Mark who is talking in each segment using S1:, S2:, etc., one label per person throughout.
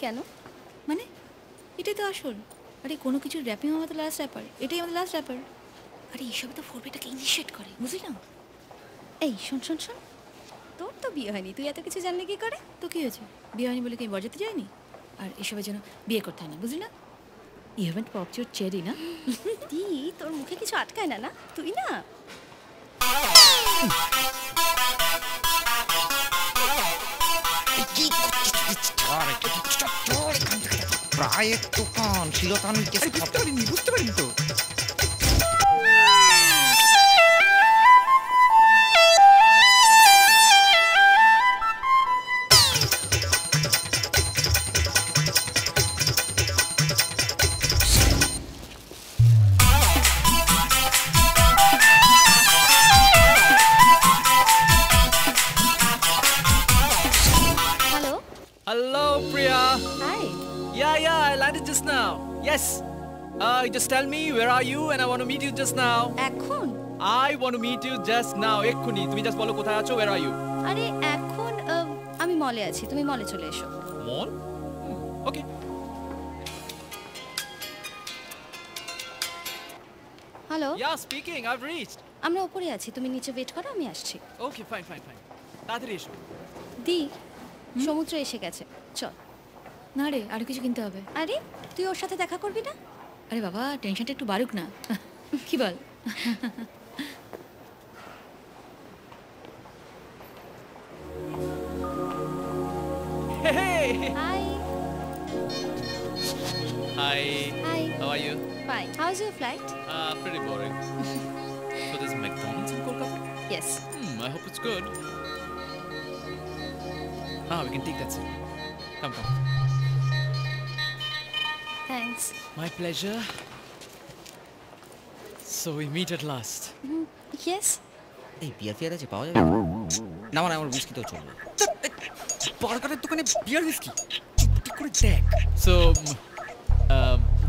S1: কেন?
S2: মানে এটাই তো আসল। আরে কোনো কিছুর র্যাপিং আমাদের লাস্ট র্যাপার, এটাই আমাদের লাস্ট র্যাপার। আরে এইসবে তো ফোরবেটাকে ইনিশিয়েট করে, বুঝলি না?
S1: এই শোন শোন শোন, তোর তো বিয়ে হয়নি, তুই এত কিছু জানলে কি করে?
S2: তো কী হয়েছে, বিয়ে হয়নি বলে কি বরযাত্রী যায়নি? আর এসবের জন্য বিয়ে করতে হয় না, বুঝলি না? You haven't popped your cherry না?
S1: দি, তোর মুখে কিছু আটকায় না? না তুই না
S3: প্রায় তুফান শিলতানির কেস।
S4: বুঝতে পারিনি তো।
S5: Hello, Priya.
S1: Hi.
S5: Yeah, I landed just now. Yes. Just tell me where are you, and I want to meet you just now.
S1: এখন?
S5: I want to meet you just now. এক্ষুনি তুমি just বলো কোথায় আছো, where are you?
S1: আরে এখন আমি মলে আছি, তুমি মলে চলে এসো।
S5: মল? Okay.
S1: Hello.
S5: Yeah, speaking. I've reached.
S1: আমরা উপরে আছি, তুমি নিচে ওয়েট করো, আমি আসছি।
S5: Okay, fine. তাড়াতাড়ি এসো।
S1: দি, সমুদ্র এসে গেছে, চল।
S2: না রে, আরও কিছু কিনতে হবে।
S1: আরে তুই ওর সাথে দেখা করবি না?
S2: আরে বাবা, টেনশনটা একটু বাড়ুক না। কি বল?
S5: Hey.
S1: Hi.
S5: Hi.
S1: Hi.
S5: How are you?
S1: Fine. How's your flight?
S5: Pretty boring. So there's McDonald's in Kolkata?
S1: Yes.
S5: I hope it's good. We can take that seat. Come.
S1: Thanks.
S5: My pleasure. So we meet at last.
S1: Yes.
S3: এই বিয়ার fear আছে, পাওয়া যাবে? না মানে আমার whisky তো চলবে।
S4: বার্গারের দোকানে বিয়ার হুইস্কি ঠিক করে দেখ।
S5: So,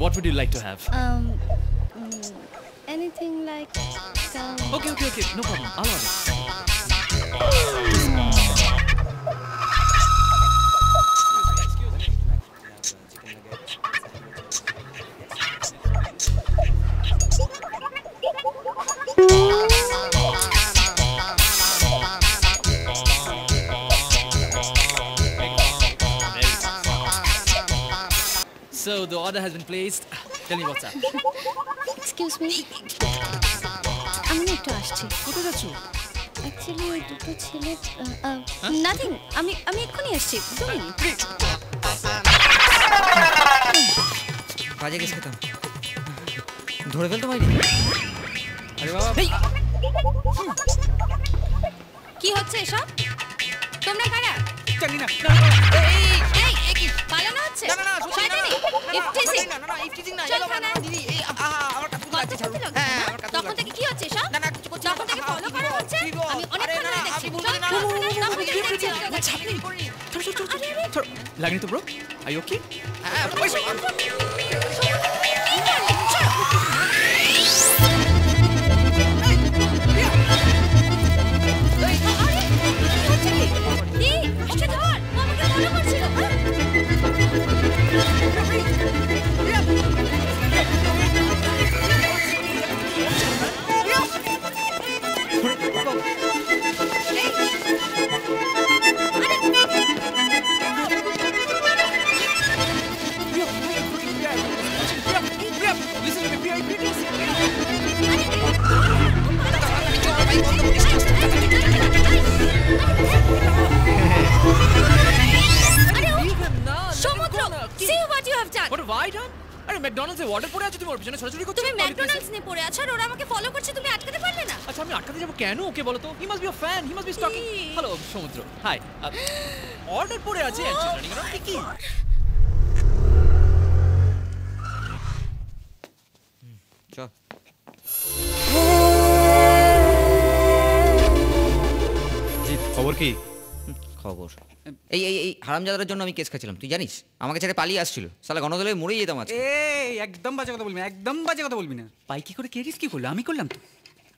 S5: what would you like to have?
S1: Anything like some...
S5: Okay, no problem. I'll order. So the order has been placed. Tell me what's up.
S1: Excuse me. আমি একটু আসছি।
S5: কোথায় যাচ্ছ?
S1: Actually ওই দুটো ছেলে নাথিং, আমি এক্ষুনি আসছি। 2 মিনিট।
S3: কাজে গেছে খেতাম, ধরে ফেলতে পারি।
S5: আরে বাবা,
S1: কি হচ্ছে এসব? তোমরা কারা?
S4: জানি না।
S1: এই কি পালানো হচ্ছে?
S4: না
S1: শয়তানি, ইফটিজিং।
S4: না
S1: চল খানা।
S4: দিদি আমার কাছে লাগছে।
S1: হ্যাঁ, তখন থেকে কি হচ্ছে এসব?
S4: না কিছু করছি।
S1: তখন থেকে ফলো করা হচ্ছে? আমি অনেকক্ষণ ধরে দেখছি। চল তখন থেকে দেখছি।
S5: Sir, লাগনি তো bro? Are you okay? What have I done? আরে ম্যাকডোনাল্ডস এ অর্ডার পড়ে আছে, তুমি ওর পিছনে ছোটাছুটি করছো।
S1: তুমি ম্যাকডোনাল্ডস নিয়ে পড়ে আছো আর ওরা আমাকে ফলো করছে, তুমি আটকাতে পারলে না?
S5: আচ্ছা আমি আটকাতে যাব কেন? ওকে বলো তো। He must be a fan, he must be stocking. Hello সমুদ্র, হাই। অর্ডার পড়ে আছে এন্ড শি রানিং অ্যারাউন্ড কি?
S3: চল।
S5: জি, খবর কি?
S3: খবর এই হারামজাদার জন্য আমি কেস খাচ্ছিলাম, তুই জানিস? আমাকে ছেড়ে পালিয়ে আসছিল, শালা গণদলে মরেই যেতাম আজকে।
S4: একদম বাজে কথা বলবি না, একদম বাজে কথা বলবি না। পাই কি করে কে রিস্কি করলো? আমি করলাম তো।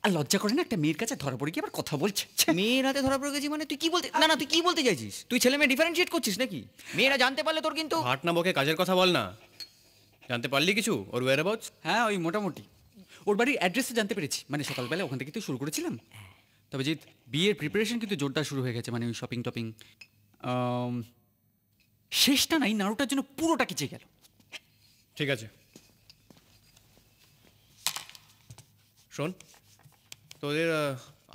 S4: আর লজ্জা করে না একটা মেয়ের কাছে ধরা পড়ে গিয়ে আবার কথা বলছে।
S3: মেয়ের হাতে ধরা পড়ে গেছি মানে তুই কি বলতে, না তুই কি বলতে চাইছিস? তুই ছেলে মেয়ে ডিফারেন্সিয়েট করছিস নাকি? মেয়েরা জানতে পারলে তোর কিন্তু
S6: হাট না বকে কাজের কথা বল না। জানতে পারলি কিছু ওর ওয়্যারঅ্যাবাউটস?
S4: হ্যাঁ ওই মোটামুটি ওর বাড়ির অ্যাড্রেসে জানতে পেরেছি, মানে সকালবেলা ওখান থেকে তো শুরু করেছিলাম। তবে জিৎ বিয়ের প্রিপারেশন কিন্তু জোরদার শুরু হয়ে গেছে, মানে ওই শপিং টপিং। শেষটা নাই, নাড়ুটার জন্য পুরোটা কিচে গেল।
S6: ঠিক আছে শোন, তোদের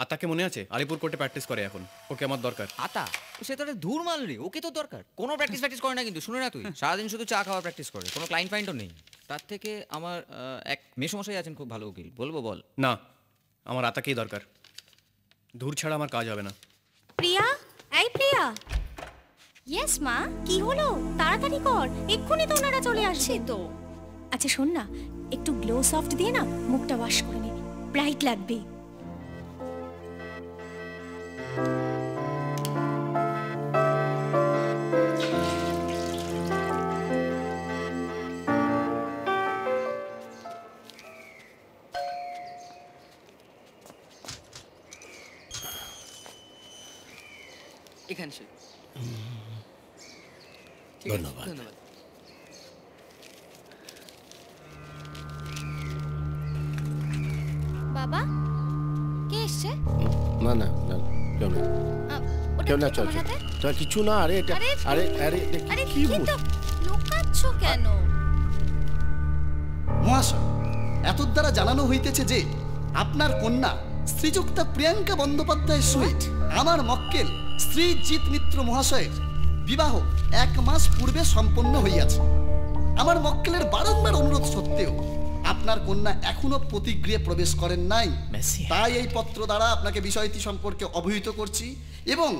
S6: আতাকে মনে আছে? আলিপুর কোর্টে প্র্যাকটিস করে এখন, ওকে আমার দরকার।
S3: আতা সে তোর ধুর মাল রে, ওকে তো দরকার। কোনো প্র্যাকটিস করে না কিন্তু, শুনে না তুই, সারাদিন শুধু চা খাওয়ার প্র্যাকটিস করে, কোনো ক্লায়েন্ট ফাইন্টও নেই। তার থেকে আমার এক মেসমশাই আছেন খুব ভালো উকিল, বলবো বল?
S6: না, আমার আতাকেই দরকার, ধূর ছাড়া আমার কাজ হবে না।
S1: প্রিয়া, এই প্রিয়া। ইয়েস মা, কি হলো? তাড়াতাড়ি কর, এক্ষুনি তো ওনারা চলে আসছে তো। আচ্ছা শোন না, একটু গ্লো সফট দিয়ে না মুখটা ওয়াশ করে নে, ব্রাইট লাগবে।
S3: এখানে সে
S7: ধন্যবাদ।
S1: বাবা, কে এসছে?
S7: না না না, কেউ না,
S1: ওটা
S7: কেউ না,
S1: কি
S7: চল
S1: তোমার
S7: চল।
S1: হাতে?
S7: তা কিছু না, আরে এটা,
S1: আরে,
S7: আরে আরে
S1: আরে
S7: কি বল?
S1: কিন্তু লুকাচ্ছ কেন?
S8: মহাশয়, এতদ দ্বারা জানানো হইতেছে যে আপনার কন্যা শ্রীযুক্তা প্রিয়াঙ্কা বন্দ্যোপাধ্যায়ের সহিত আমার মক্কেল শ্রী জিৎ মিত্র মহাশয়ের বিবাহ 1 মাস পূর্বে সম্পন্ন হইয়াছে। আমার মক্কেলের বারংবার অনুরোধ সত্ত্বেও আপনার কন্যা এখনো প্রতিগৃহে প্রবেশ করেন নাই। তাই এই পত্র দ্বারা আপনাকে বিষয়টি সম্পর্কে অবহিত করছি এবং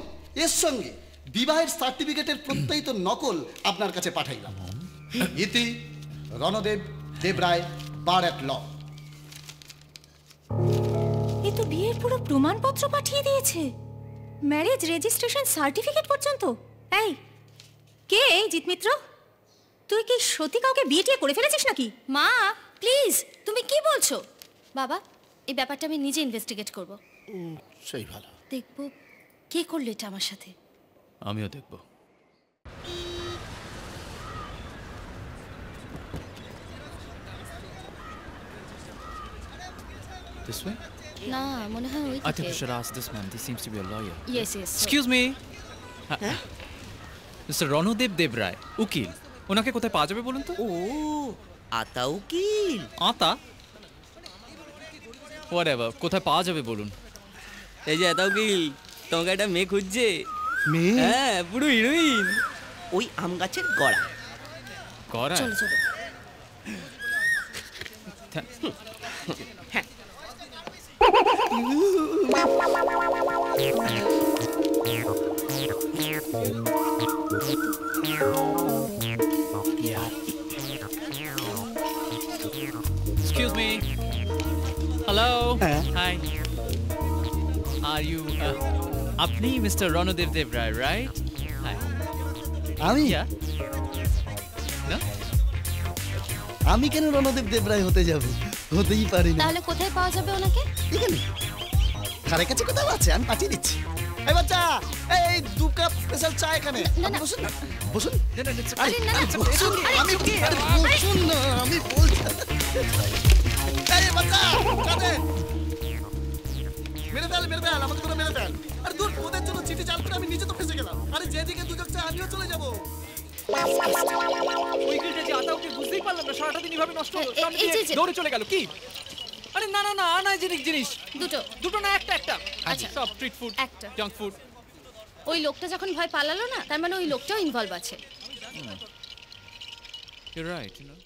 S8: এর সঙ্গে বিবাহের সার্টিফিকেটের প্রত্যয়িত নকল আপনার কাছে পাঠাইলাম। ইতি রণদেব দেবরায়, বার অ্যাট ল।
S1: এ তো বিয়ের পুরো প্রমাণপত্র পাঠিয়ে দিয়েছে, ম্যারেজ রেজিস্ট্রেশন সার্টিফিকেট পর্যন্ত। এই কে এই জিৎ মিত্র? তুই কি সত্যি কাউকে বিয়ে টিয়ে করে ফেলেছিস নাকি? মা প্লিজ, তুমি কি বলছো? বাবা, এই ব্যাপারটা আমি নিজে ইনভেস্টিগেট করব।
S7: সেই ভালো।
S1: দেখব কে করলো এটা আমার সাথে।
S6: আমিও দেখব।
S5: This way?
S1: না মনে হয় ওই
S5: I think we should ask this man. This seems to be a lawyer.
S1: Yes yes.
S5: Excuse me. Mr. Ranadeb Debroy, উকিল। ওনাকে কোথায় পাওয়া যাবে বলুন তো?
S9: ও আতা উকিল।
S5: আতা? Whatever, কোথায় পাওয়া যাবে বলুন?
S9: এই যে আতা উকিল, তোমাকে একটা মেয়ে খুঁজছে।
S8: মেয়ে?
S9: হ্যাঁ, পুরো হিরোইন। ওই আম গাছের গড়া।
S5: করা?
S1: চলো চলো।
S5: Excuse me. Hello. Hi. Are you আপনি mister Ranadeb Debroy, right? Hi.
S8: আমি
S5: Yeah. No?
S8: আমি কেন রণদেব দেবরায় হতে যাব? হতেই পারি না।
S1: তাহলে কোথায় পাওয়া যাবে ওনাকে?
S8: এখানে ধারে কাছে কোথাও আছে, আমি পাঠিয়ে দিচ্ছি। এই বাচ্চা, এই 2 কাপ স্পেশাল চা এখানে। আপনি বসুন না, বসুন।
S1: আরে না না,
S8: বসুন,
S1: আরে
S8: আমি
S1: okay,
S8: আরে বসুন না, আমি বলছি। এই বাচ্চা, কাঁদে। মেরে ফেল, আমাকে তোরা মেরে ফেল। আরে দূর, ওদের জন্য চিঠি চাল করে আমি নিজে তো ফেসে গেলাম। আরে যেদিকে 2 কাপ চা, আমিও চলে যাব।
S5: উইকেলটা যে আতা ওকে বুঝতেই পারলাম না, সারাটা দিন এভাবে নষ্ট হলো। সামনে
S1: এই
S5: দিয়ে
S1: যে।
S5: দৌড়ে চলে গেল। কি? আরে না না না, আনাইজেনিক জিনিস।
S1: দুটো
S5: না, একটা।
S1: আচ্ছা।
S5: সব স্ট্রিট ফুড,
S1: একটা।
S5: Junk food.
S1: ওই লোকটা যখন ভয় পালালো না, তার মানে ওই লোকটাও ইনভলভ আছে।
S5: You're right, you know.